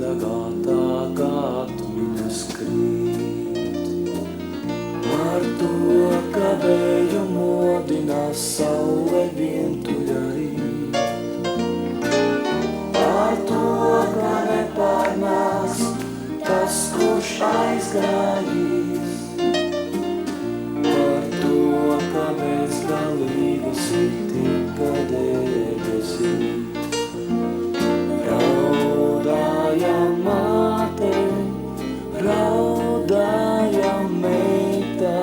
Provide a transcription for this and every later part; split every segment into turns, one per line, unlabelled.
degā tā, kā tuļas krīt. Par to, ka vēju modinās saule vientuļa rīt. Par to, ka nepārnāks tas, kurš aizgājīs. Par to, ka bezgalīgas ir tikai debesīs. Raudāja māte, raudāja meita,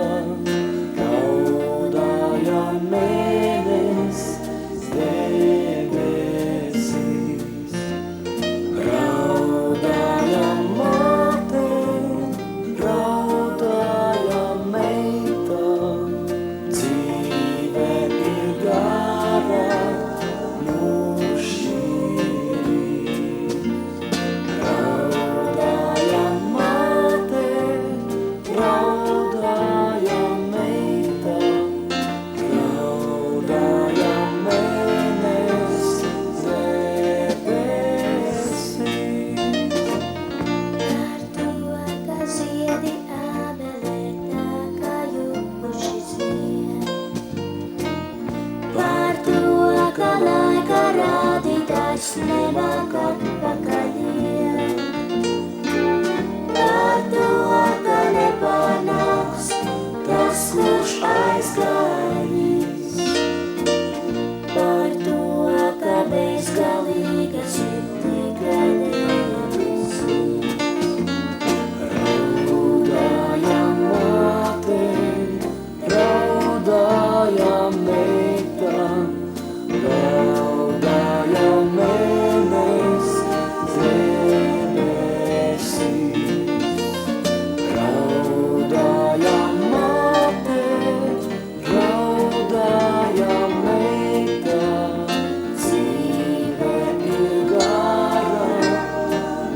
raudāja mēnesis debesīs. Raudāja māte, raudāja meita, dzīve ir gara,
nenāk atpakaļ. Par to, ka nepārnāks tas, kurš aizgājīs. Par to, ka bezgalīgas ir tikai debesīs.
Raudāja māte, raudāja meita, raudāja mēnesis debesīs. Raudāja māte, raudāja meita, dzīve ir gara,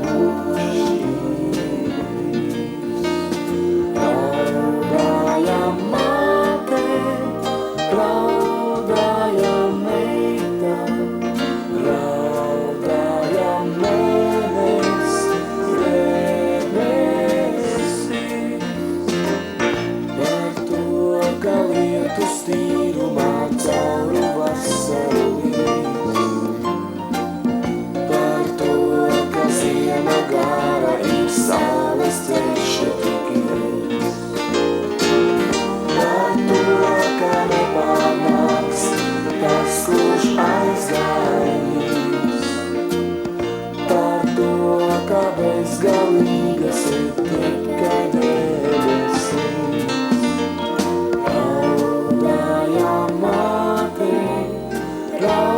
mūžības. Raudāja māte, raudāja meita, raudāja mēnesis debesīs. Par to, ka lietus tīrumā cauri vasaru līs. Par to, ka ziema gara ir saules ceļš tik īs. Par to, ka nepārnāks tas, kurš aizgājīs. Par to, ka bezgalīgas ir tikai debesīs. Raudāja māte, raudāja